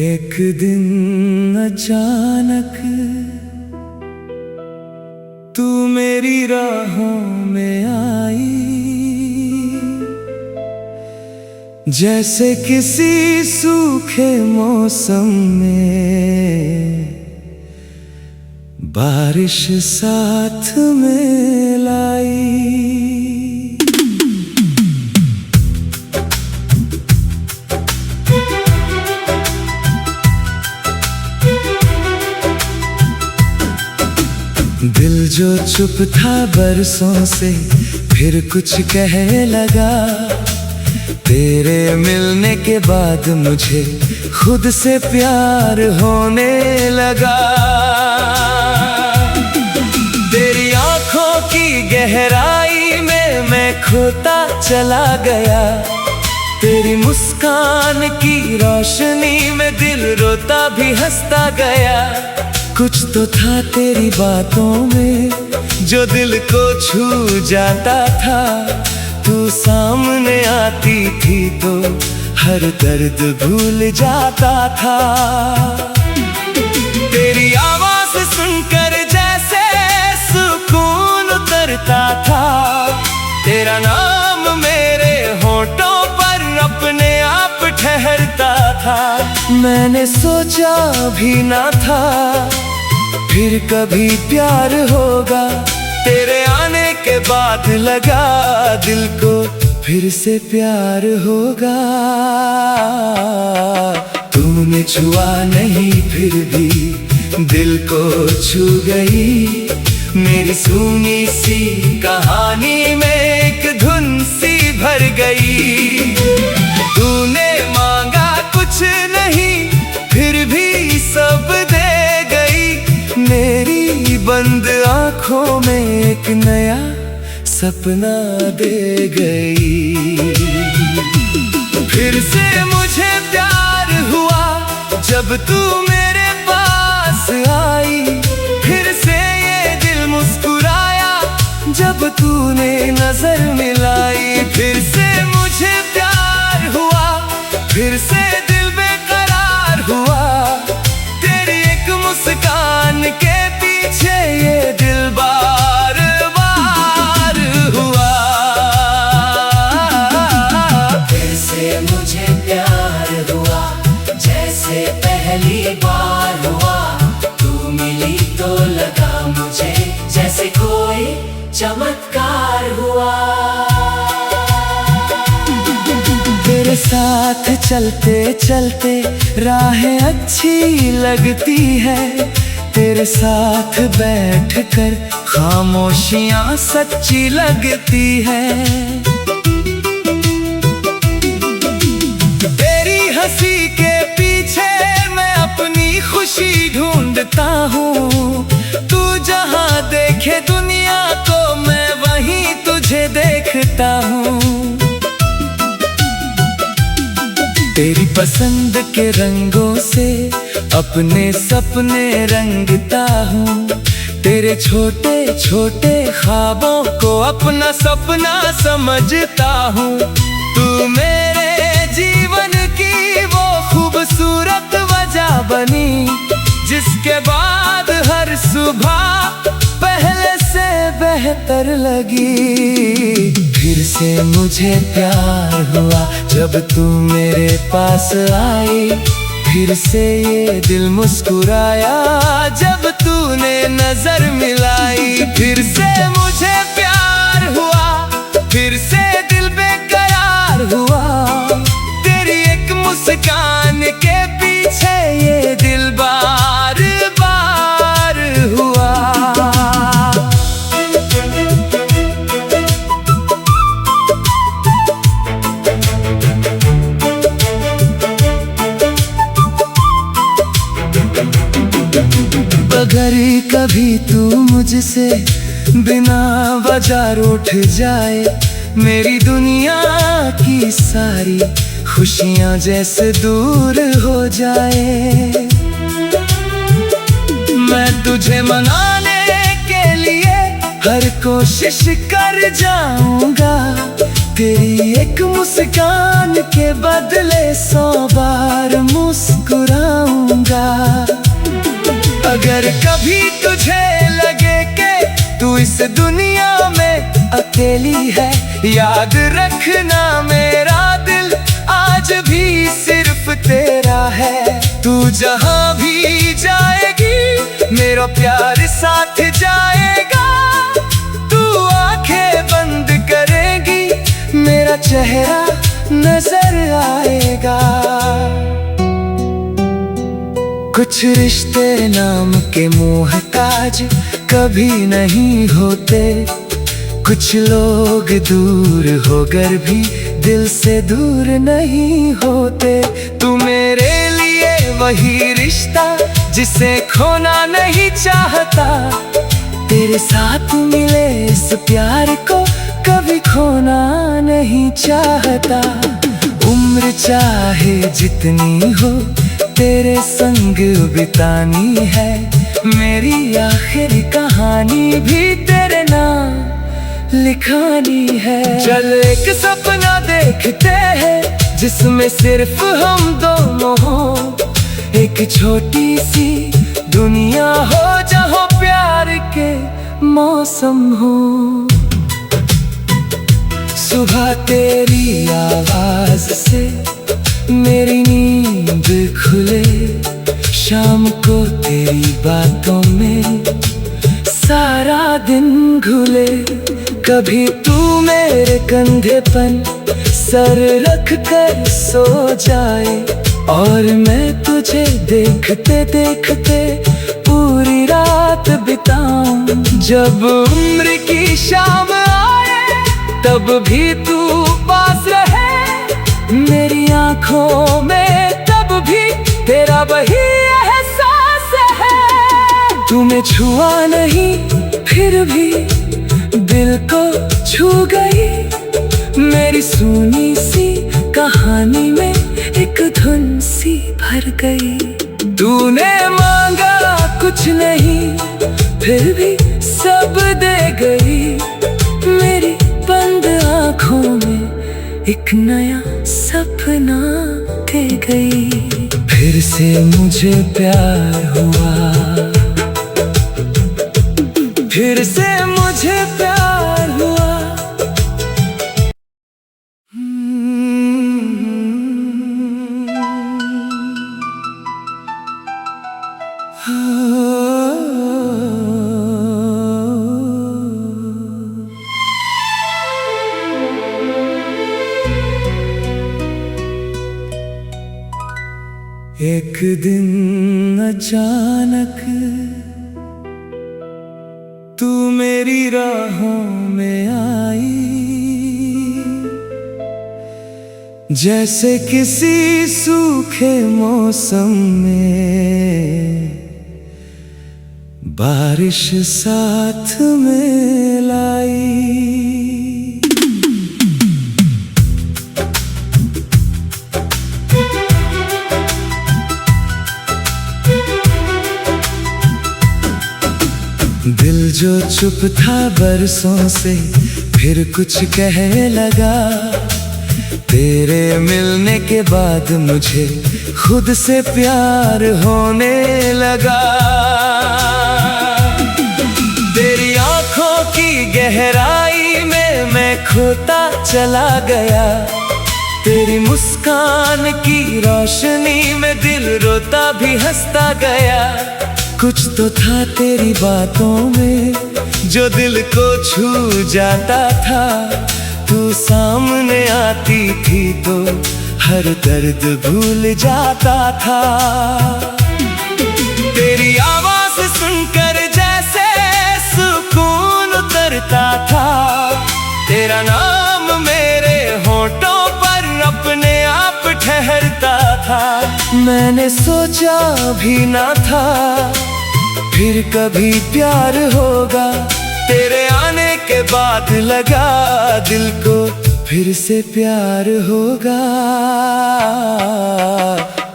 एक दिन अचानक तू मेरी राहों में आई, जैसे किसी सूखे मौसम में बारिश साथ में लाई। दिल जो चुप था बरसों से फिर कुछ कह लगा। तेरे मिलने के बाद मुझे खुद से प्यार होने लगा। तेरी आंखों की गहराई में मैं खोता चला गया। तेरी मुस्कान की रोशनी में दिल रोता भी हंसता गया। कुछ तो था तेरी बातों में जो दिल को छू जाता था। तू सामने आती थी तो हर दर्द भूल जाता था। तेरी आवाज सुनकर जैसे सुकून उतरता था। तेरा नाम मेरे होठों पर अपने आप ठहरता था। मैंने सोचा भी ना था फिर कभी प्यार होगा। तेरे आने के बाद लगा दिल को फिर से प्यार होगा। तूने छुआ नहीं फिर भी दिल को छू गई। मेरी सुनी सी कहानी में एक धुन सी भर गई। तूने मांगा कुछ नहीं फिर भी सब दे गई। मेरी बंद आँखों में एक नया सपना दे गई। फिर से मुझे प्यार हुआ जब तू मेरे पास आई। फिर से ये दिल मुस्कुराया जब तूने नजर मिलाई। फिर से मुझे प्यार हुआ फिर से दिल बेकरार हुआ। तेरी एक मुस्कान के पीछे ये दिल बार बार हुआ। फिर से मुझे प्यार हुआ जैसे पहली बार हुआ। तू मिली तो लगा मुझे जैसे कोई चमत्कार हुआ। तेरे साथ चलते चलते राहें अच्छी लगती है। तेरे साथ बैठकर खामोशियां सच्ची लगती है। तेरी हंसी के पीछे मैं अपनी खुशी ढूंढता हूँ। तू जहाँ देखे दुनिया को मैं वहीं तुझे देखता हूँ। तेरी पसंद के रंगों से अपने सपने रंगता हूँ। तेरे छोटे छोटे ख्वाबों को अपना सपना समझता हूँ। तू मेरे जीवन की वो खूबसूरत वजह बनी जिसके बाद हर सुबह पहले से बेहतर लगी। फिर से मुझे प्यार हुआ जब तू मेरे पास आई। फिर से ये दिल मुस्कुराया जब तूने नजर मिलाई। फिर से मुझे प्यार हुआ फिर से दिल बेकरार हुआ। तेरी एक मुस्कान के पीछे ये दिल बार बार हुआ। अगर कभी तू मुझसे बिना वजह रूठ जाए, मेरी दुनिया की सारी खुशियां जैसे दूर हो जाए। मैं तुझे मनाने के लिए हर कोशिश कर जाऊंगा। तेरी एक मुस्कान के बदले 100 बार मुस्कुराऊंगा। अगर कभी तुझे लगे कि तू इस दुनिया में अकेली है, याद रखना मेरा दिल आज भी सिर्फ तेरा है। तू जहां भी जाएगी मेरा प्यार साथ जाएगा। तू आंखें बंद करेगी मेरा चेहरा नजर आएगा। कुछ रिश्ते नाम के मोहताज कभी नहीं होते। कुछ लोग दूर होकर भी दिल से दूर नहीं होते। तू मेरे लिए वही रिश्ता जिसे खोना नहीं चाहता। तेरे साथ मिले इस प्यार को कभी खोना नहीं चाहता। उम्र चाहे जितनी हो तेरे संग बितानी है। मेरी आखिरी कहानी भी तेरे नाम लिखानी है। चल एक सपना देखते हैं जिसमें सिर्फ हम दोनों हो। एक छोटी सी दुनिया हो जहाँ प्यार के मौसम हो। सुबह तेरी आवाज से मेरी नींद खुले, शाम को तेरी बातों में सारा दिन घुले। कभी तू मेरे कंधे पर सर रख कर सो जाए और मैं तुझे देखते देखते पूरी रात बिताऊं। जब उम्र की शाम आए तब भी तू पास रहे मेरी आंखों में, तब भी तेरा वही एहसास है। तूने छुआ नहीं फिर भी दिल को छू गई। मेरी सुनी सी कहानी में एक धुन सी भर गई। तूने मांगा कुछ नहीं फिर भी सब दे गई। मेरी बंद आंखों में एक नया सपना दे गई। फिर से मुझे प्यार हुआ, फिर से मुझे प्यार हुआ। एक दिन अचानक तू मेरी राहों में आई। जैसे किसी सूखे मौसम में बारिश साथ में लाई। दिल जो चुप था बरसों से फिर कुछ कहने लगा। तेरे मिलने के बाद मुझे खुद से प्यार होने लगा। तेरी आंखों की गहराई में मैं खोता चला गया। तेरी मुस्कान की रोशनी में दिल रोता भी हंसता गया। कुछ तो था तेरी बातों में जो दिल को छू जाता था। तू सामने आती थी तो हर दर्द भूल जाता था। तेरी आवाज सुनकर जैसे सुकून उतरता था। तेरा नाम मेरे होठों पर अपने आप ठहरता था। मैंने सोचा भी ना था फिर कभी प्यार होगा। तेरे आने के बाद लगा दिल को फिर से प्यार होगा।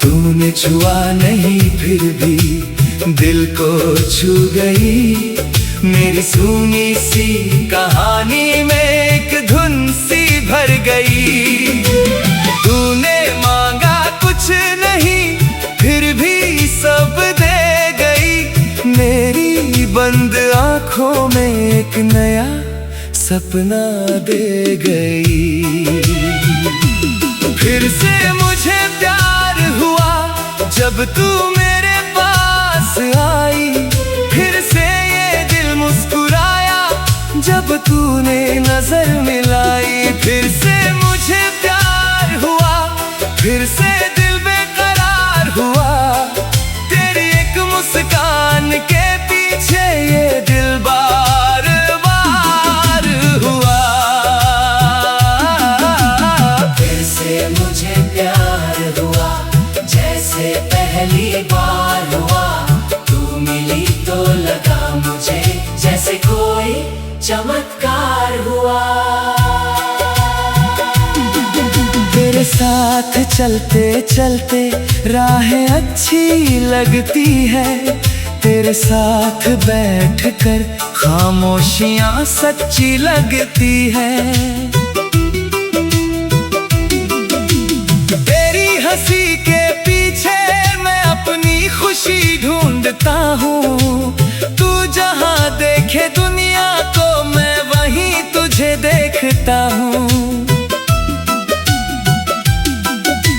तूने छुआ नहीं फिर भी दिल को छू गई। मेरी सुनी सी कहानी में एक धुन सी भर गई। तूने मांगा कुछ नहीं फिर भी सब दे गई। मेरी बंद आंखों में एक नया सपना दे गई। फिर से मुझे प्यार हुआ जब तू मेरे पास आई। फिर से ये दिल मुस्कुराया जब तूने नजर मिलाई। फिर से मुझे प्यार हुआ फिर से दिल बेकरार हुआ। तेरी एक मुस्कान के पीछे ये दिल बार बार हुआ। फिर से मुझे प्यार हुआ जैसे पहली बार हुआ। तू मिली तो लगा मुझे जैसे कोई चमत्कार हुआ। तेरे साथ चलते चलते राहें अच्छी लगती है। तेरे साथ बैठकर खामोशियां सच्ची लगती है। तेरी हंसी के पीछे मैं अपनी खुशी ढूंढता हूँ। तू जहाँ देखे दुनिया को मैं वहीं तुझे देखता हूँ।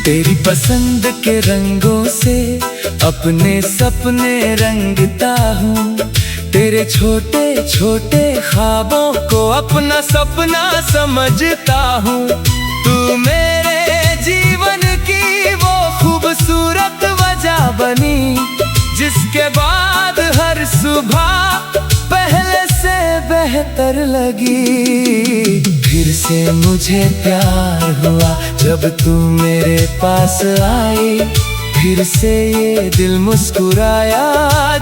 तेरी पसंद के रंगों से अपने सपने रंगता हूँ। तेरे छोटे छोटे ख्वाबों को अपना सपना समझता हूँ। तू मेरे जीवन की वो खूबसूरत वजह बनी जिसके बाद हर सुबह पहले से बेहतर लगी। फिर से मुझे प्यार हुआ जब तू मेरे पास आई। फिर से ये दिल मुस्कुराया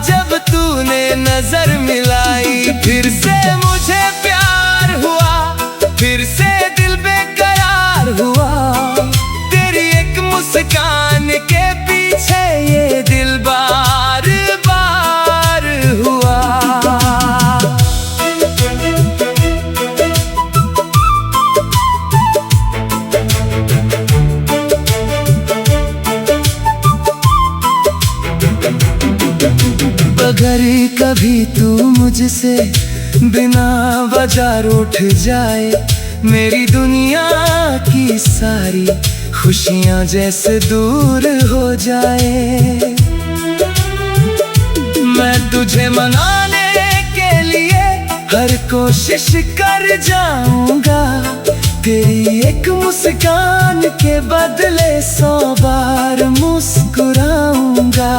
जब तूने नजर मिलाई। फिर से मुझे प्यार हुआ फिर से दिल बेकरार हुआ। तेरी एक मुस्कान के पीछे ये दिल बार बार हुआ। अगर कभी तू मुझसे बिना वजह रूठ जाए मेरी दुनिया की सारी खुशियां जैसे दूर हो जाए। मैं तुझे मनाने के लिए हर कोशिश कर जाऊंगा। तेरी एक मुस्कान के बदले 100 बार मुस्कुराऊंगा।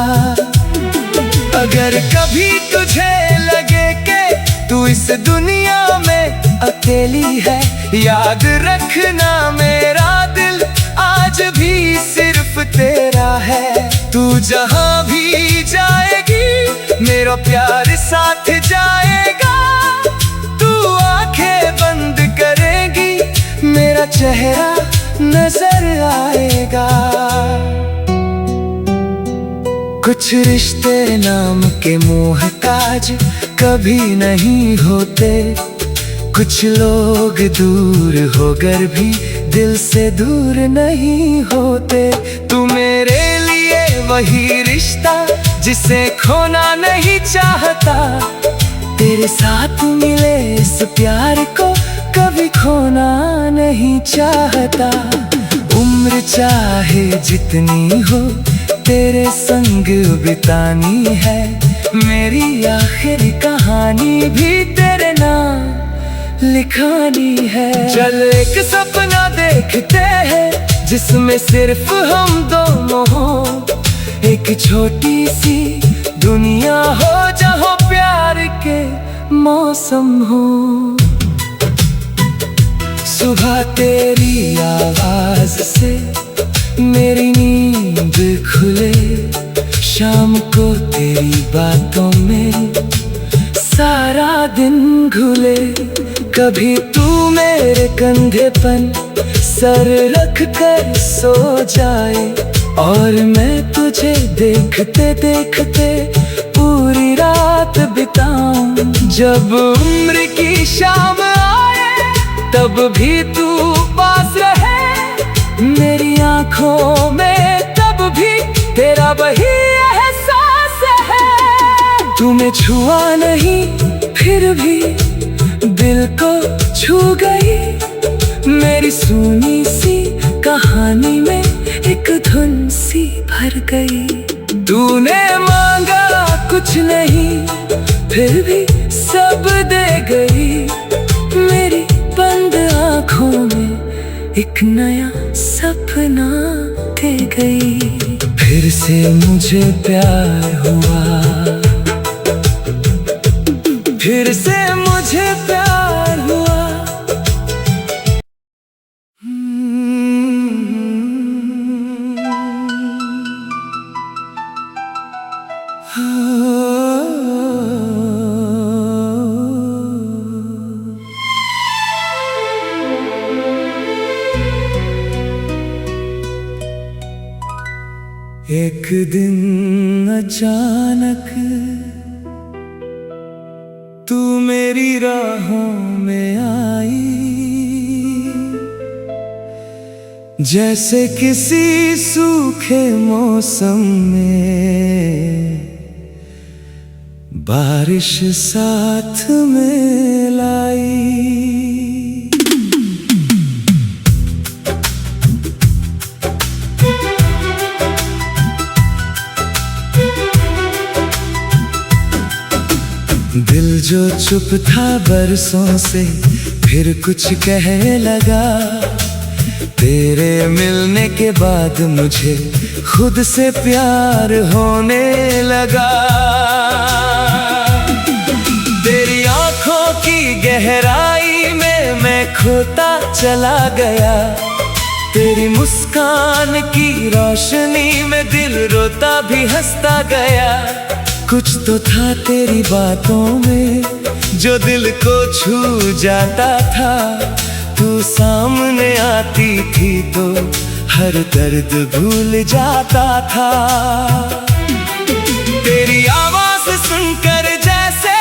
अगर कभी तुझे लगे कि तू इस दुनिया में अकेली है, याद रखना मेरा दिल आज भी सिर्फ तेरा है। तू जहां भी जाएगी मेरा प्यार साथ जाएगा। तू आंखें बंद करेगी मेरा चेहरा नजर आएगा। कुछ रिश्ते नाम के मोहताज कभी नहीं होते। कुछ लोग दूर होकर भी दिल से दूर नहीं होते। तू मेरे लिए वही रिश्ता जिसे खोना नहीं चाहता। तेरे साथ मिले इस प्यार को कभी खोना नहीं चाहता। उम्र चाहे जितनी हो तेरे संग बितानी है। मेरी आखिरी कहानी भी तेरे नाम लिखानी है। चल एक सपना देखते हैं जिसमें सिर्फ हम दोनों हो। एक छोटी सी दुनिया हो जहाँ प्यार के मौसम हो। सुबह तेरी आवाज से मेरी नींद खुले, शाम को तेरी बातों में सारा दिन घुले। कभी तू मेरे कंधे पर सर रख कर सो जाए और मैं तुझे देखते देखते पूरी रात बिताऊं। जब उम्र की शाम आए तब भी तू तूने छुआ नहीं फिर भी दिल को छू गई। मेरी सुनी सी कहानी में एक धुन सी भर गई। तूने मांगा कुछ नहीं फिर भी सब दे गई। मेरी बंद आँखों में एक नया सपना दे गई। फिर से मुझे प्यार हुआ, फिर से मुझे प्यार हुआ। एक दिन अचानक तू मेरी राहों में आई, जैसे किसी सूखे मौसम में बारिश साथ में लाई। दिल जो चुप था बरसों से फिर कुछ कहने लगा। तेरे मिलने के बाद मुझे खुद से प्यार होने लगा। तेरी आँखों की गहराई में मैं खोता चला गया। तेरी मुस्कान की रोशनी में दिल रोता भी हंसता गया। कुछ तो था तेरी बातों में जो दिल को छू जाता था। तू सामने आती थी तो हर दर्द भूल जाता था। तेरी आवाज़ सुनकर जैसे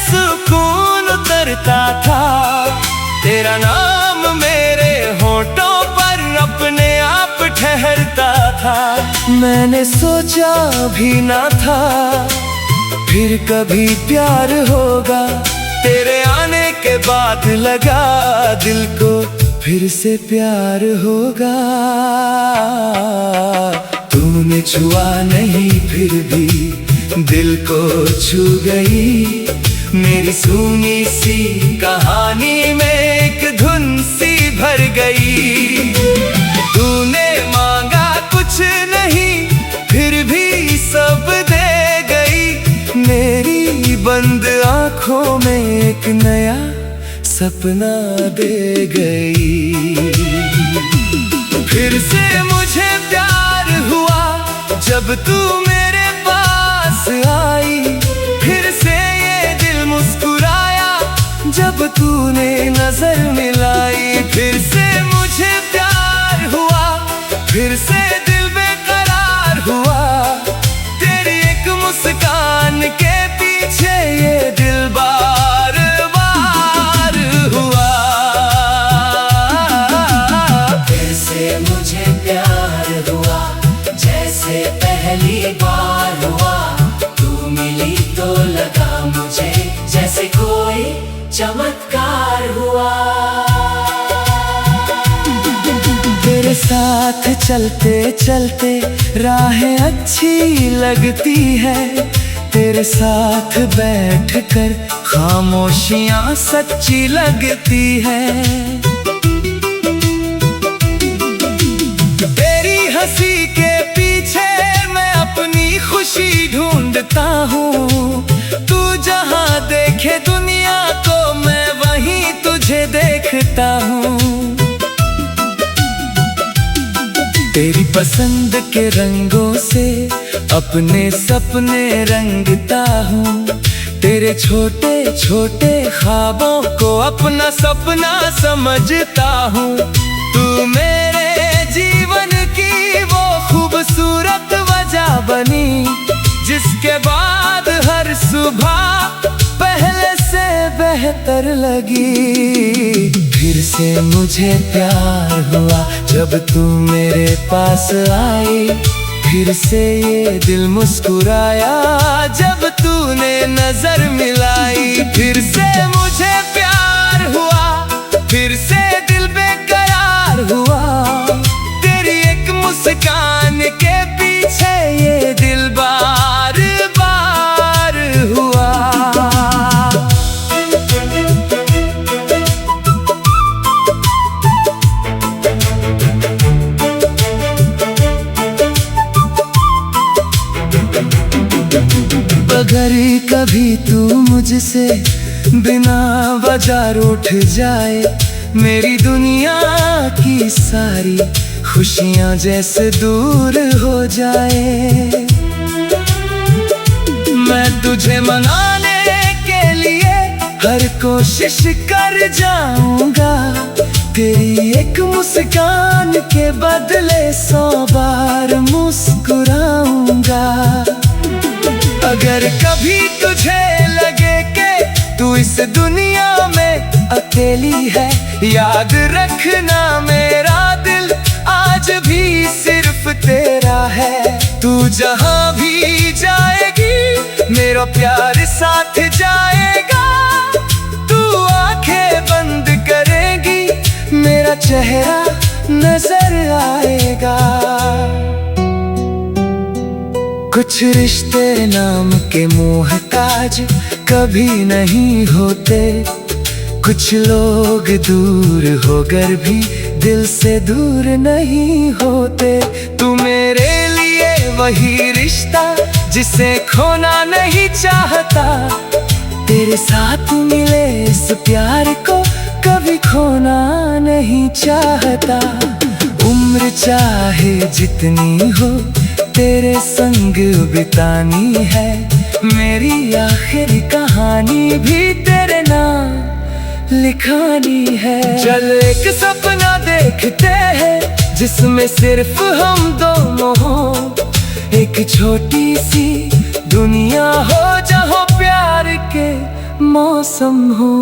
सुकून उतरता था। तेरा नाम मेरे होठों पर अपने आप ठहरता था। मैंने सोचा भी ना था फिर कभी प्यार होगा। तेरे आने के बाद लगा दिल को फिर से प्यार होगा। तूने छुआ नहीं फिर भी दिल को छू गई। मेरी सुनी सी कहानी में एक धुन सी भर गई। तूने मांगा कुछ नहीं फिर भी सब दे गई। मेरी बंद आँखों में एक नया सपना दे गई। फिर से मुझे प्यार हुआ जब तू मेरे पास आई। फिर से ये दिल मुस्कुराया जब तूने नजर मिलाई। फिर से मुझे प्यार हुआ फिर से दिल बेकरार हुआ। तेरी एक मुस्कान के पीछे ये दिल बार बार हुआ। फिर से मुझे प्यार हुआ जैसे पहली बार हुआ। तू मिली तो लगा मुझे जैसे कोई चमत्कार हुआ। तेरे साथ चलते चलते राहें अच्छी लगती है। तेरे साथ बैठकर खामोशियां सच्ची लगती है। तेरी हंसी के पीछे मैं अपनी खुशी ढूंढता हूँ। तू जहाँ देखे दुनिया को मैं वहीं तुझे देखता हूँ। तेरी पसंद के रंगों से अपने सपने रंगता हूँ। तेरे छोटे छोटे ख्वाबों को अपना सपना समझता हूँ। तू मेरे जीवन की वो खूबसूरत वजह बनी जिसके बाद हर सुबह पहले से बेहतर लगी। फिर से मुझे प्यार हुआ जब तू मेरे पास आई। फिर से ये दिल मुस्कुराया जब तूने नजर मिलाई। फिर से मुझे प्यार हुआ, फिर से दिल बेकरार हुआ। तेरी एक मुस्कान के पीछे ये दिल बार बार हुआ। अगर कभी तू मुझसे बिना वजह रूठ जाए, मेरी दुनिया की सारी खुशियां जैसे दूर हो जाए। मैं तुझे मनाने के लिए हर कोशिश कर जाऊंगा। तेरी एक मुस्कान के बदले 100 बार मुस्कुराऊंगा। अगर कभी तुझे लगे कि तू इस दुनिया में अकेली है, याद रखना मेरा दिल आज भी सिर्फ तेरा है। तू जहां भी जाएगी मेरा प्यार साथ जाएगा। तू आंखें बंद करेगी मेरा चेहरा नजर आएगा। कुछ रिश्ते नाम के मोहताज कभी नहीं होते। कुछ लोग दूर होकर भी दिल से दूर नहीं होते। तू मेरे लिए वही रिश्ता जिसे खोना नहीं चाहता। तेरे साथ मिले इस प्यार को कभी खोना नहीं चाहता। उम्र चाहे जितनी हो तेरे संग बितानी है। मेरी आखिरी कहानी भी तेरे नाम लिखानी है। चल एक सपना देखते हैं जिसमें सिर्फ हम दोनों हो। एक छोटी सी दुनिया हो जहाँ प्यार के मौसम हो।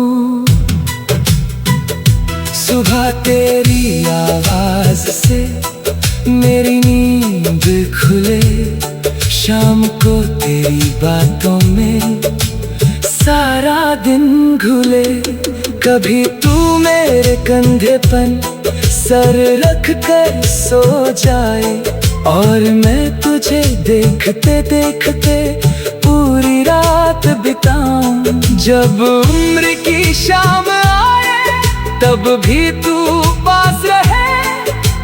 सुबह तेरी आवाज से मेरी नींद खुले, शाम को तेरी बातों में सारा दिन घुले। कभी तू मेरे कंधे पर सर रख कर सो जाए और मैं तुझे देखते देखते पूरी रात बिताऊं। जब उम्र की शाम आए तब भी तू पास रहे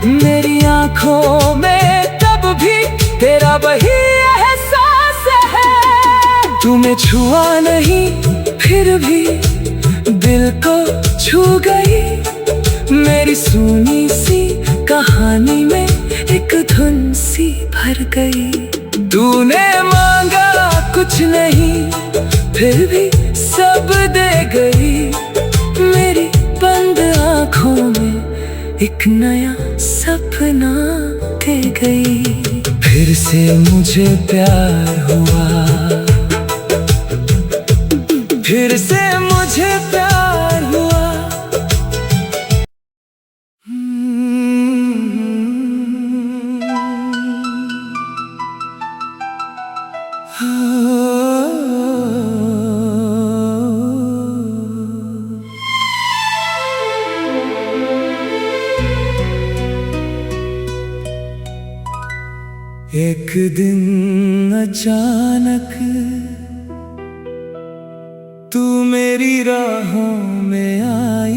मेरी आंखों में, तब भी तेरा वही एहसास है। तूने छुआ नहीं फिर भी दिल को छू गई। मेरी सुनी सी कहानी में एक धुन सी भर गई। तूने मांगा कुछ नहीं फिर भी सब दे गई। मेरी बंद आंखों में एक नया सपना दे गई। फिर से मुझे प्यार हुआ, फिर से मुझे प्यार हुआ। एक दिन अचानक तू मेरी राहों में आई।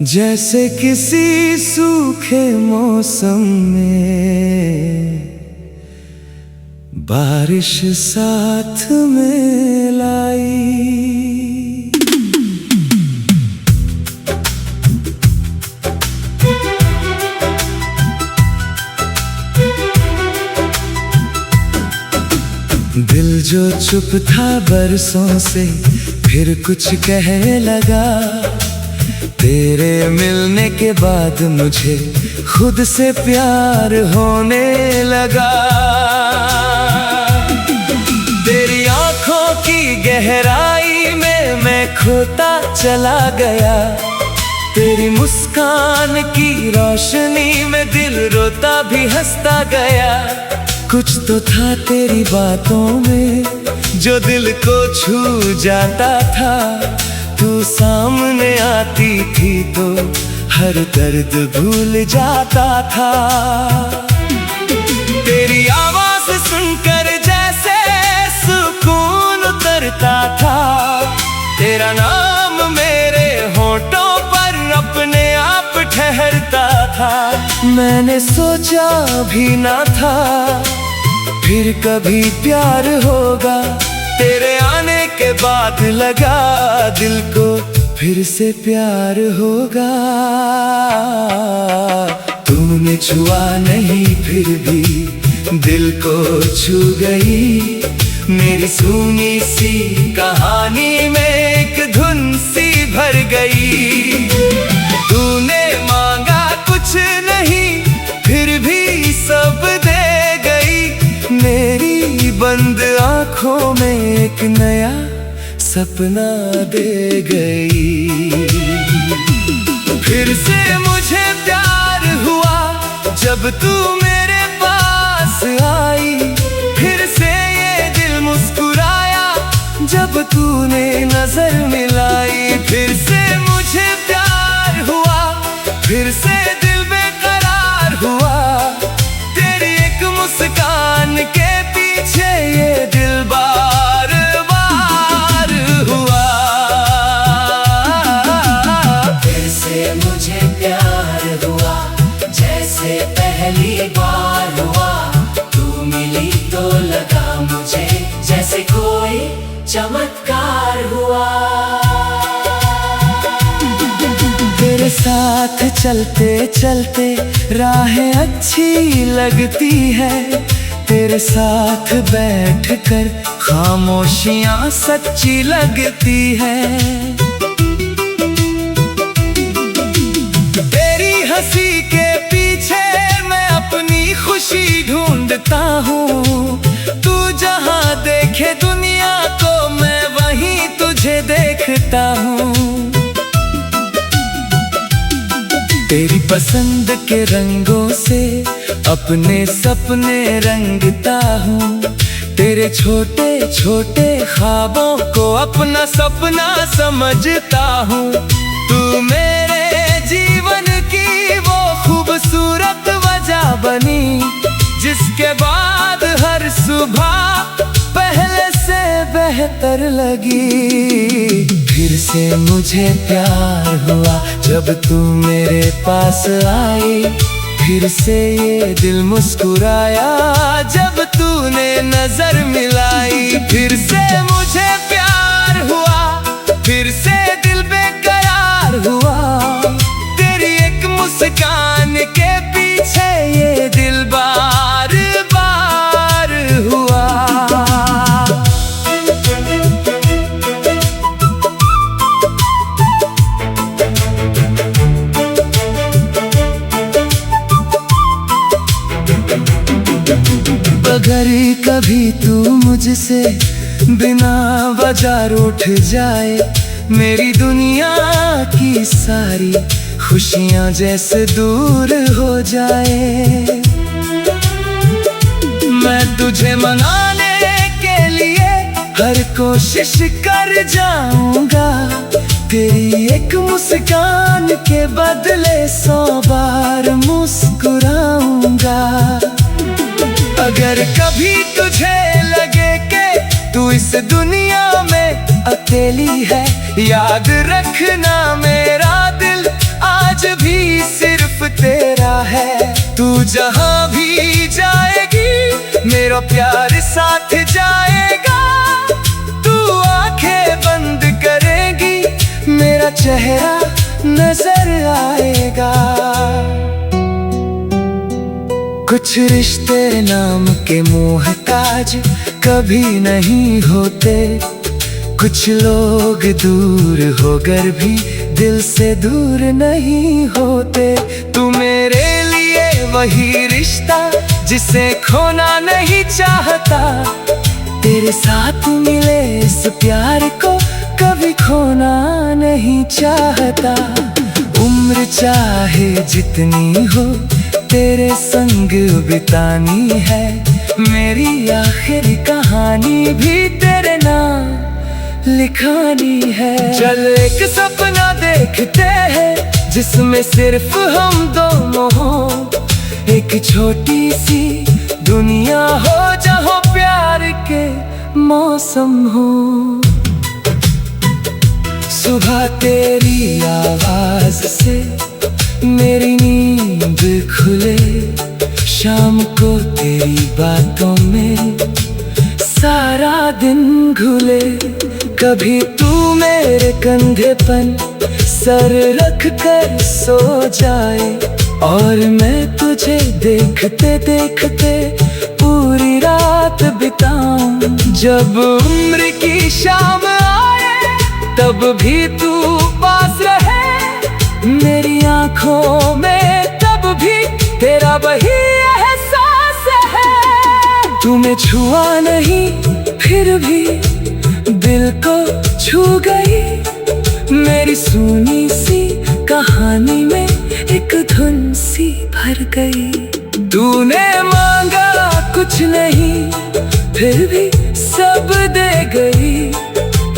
जैसे किसी सूखे मौसम में बारिश साथ में लाई। दिल जो चुप था बरसों से फिर कुछ कहने लगा। तेरे मिलने के बाद मुझे खुद से प्यार होने लगा। तेरी आंखों की गहराई में मैं खोता चला गया। तेरी मुस्कान की रोशनी में दिल रोता भी हंसता गया। कुछ तो था तेरी बातों में जो दिल को छू जाता था। तू सामने आती थी तो हर दर्द भूल जाता था। तेरी आवाज सुनकर जैसे सुकून उतरता था। तेरा नाम मेरे होठों पर अपने आप ठहरता था। मैंने सोचा भी ना था फिर कभी प्यार होगा। तेरे आने के बाद लगा दिल को फिर से प्यार होगा। तूने छुआ नहीं फिर भी दिल को छू गई। मेरी सुनी सी कहानी में एक धुन सी भर गई। तूने मांगा कुछ नहीं फिर भी सब दे गई। मेरी बंद आंखों में एक नया सपना दे गई। फिर से मुझे प्यार हुआ जब तू मेरे पास आई। फिर से ये दिल मुस्कुराया जब तूने नजर मिलाई। फिर से मुझे प्यार हुआ फिर से दिल बेकरार हुआ। तेरी एक मुस्कान के पीछे ये दिल बार बार हुआ। फिर से मुझे प्यार हुआ जैसे पहली बार हुआ। तू मिली तो लगा मुझे जैसे कोई चमत्कार हुआ। तेरे साथ चलते चलते राहें अच्छी लगती है। तेरे साथ बैठकर खामोशियां सच्ची लगती है। तेरी हंसी के पीछे मैं अपनी खुशी ढूंढता हूँ। तू जहाँ देखे दुनिया को मैं वहीं तुझे देखता हूँ। तेरी पसंद के रंगों से अपने सपने रंगता हूँ। तेरे छोटे छोटे ख्वाबों को अपना सपना समझता हूँ। तू मेरे जीवन की वो खूबसूरत वजह बनी जिसके बाद हर सुबह पहले से बेहतर लगी। फिर से मुझे प्यार हुआ जब तू मेरे पास आई। फिर से ये दिल मुस्कुराया जब तूने नजर मिलाई। फिर से मुझे प्यार हुआ फिर से दिल बेकरार हुआ। तेरी एक मुस्कान के पीछे ये दिल बार बार हुआ। अगर कभी तू मुझसे बिना वजह रूठ जाए। मेरी दुनिया की सारी खुशियां जैसे दूर हो जाए। मैं तुझे मनाने के लिए हर कोशिश कर जाऊंगा। तेरी एक मुस्कान के बदले 100 बार मुस्कुराऊंगा। अगर कभी तुझे लगे कि तू इस दुनिया में अकेली है, याद रखना मेरा दिल आज भी सिर्फ तेरा है। तू जहां भी जाएगी मेरा प्यार साथ जाएगा। तू आंखें बंद करेगी मेरा चेहरा नजर आएगा। कुछ रिश्ते नाम के मोहताज कभी नहीं होते। कुछ लोग दूर होकर भी दिल से दूर नहीं होते। तू मेरे लिए वही रिश्ता जिसे खोना नहीं चाहता। तेरे साथ मिले इस प्यार को कभी खोना नहीं चाहता। उम्र चाहे जितनी हो तेरे संग बितानी है, मेरी आखिरी कहानी भी तेरे नाम लिखानी है। चल एक सपना देखते हैं जिसमें सिर्फ हम दोनों हो, एक छोटी सी दुनिया हो जहाँ प्यार के मौसम हो। सुबह तेरी आवाज से मेरी नींद खुले, शाम को तेरी बातों में सारा दिन घुले। कभी तू मेरे कंधे पर सर रख कर सो जाए, और मैं तुझे देखते देखते पूरी रात बिताऊं। जब उम्र की शाम आए तब भी तू पास रहे, मेरी आंखों में तब भी तेरा वही एहसास है। तूने छुआ नहीं फिर भी दिल को छू गई, मेरी सुनी सी कहानी में एक धुन सी भर गई। तूने मांगा कुछ नहीं फिर भी सब दे गई,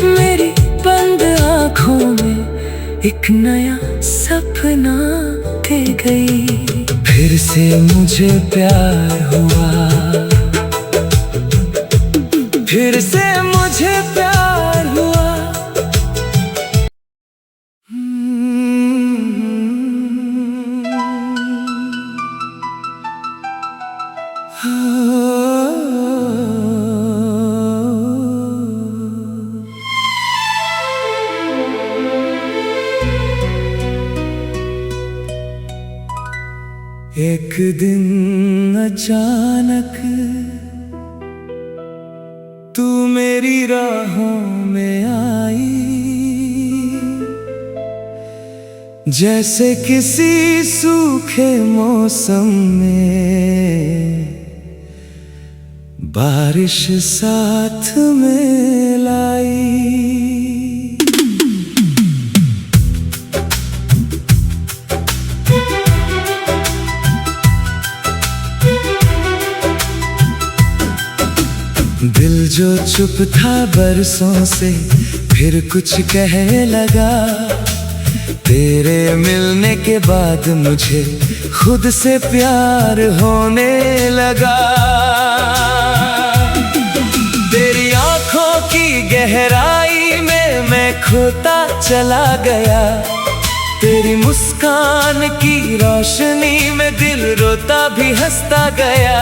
मेरी बंद आँखों में एक नया सपना दे गई। फिर से मुझे प्यार हुआ, फिर से मुझे प्यार हुआ। एक दिन अचानक तू मेरी राहों में आई, जैसे किसी सूखे मौसम में बारिश साथ में लाई। दिल जो चुप था बरसों से फिर कुछ कहने लगा, तेरे मिलने के बाद मुझे खुद से प्यार होने लगा। तेरी आंखों की गहराई में मैं खोता चला गया, तेरी मुस्कान की रोशनी में दिल रोता भी हंसता गया।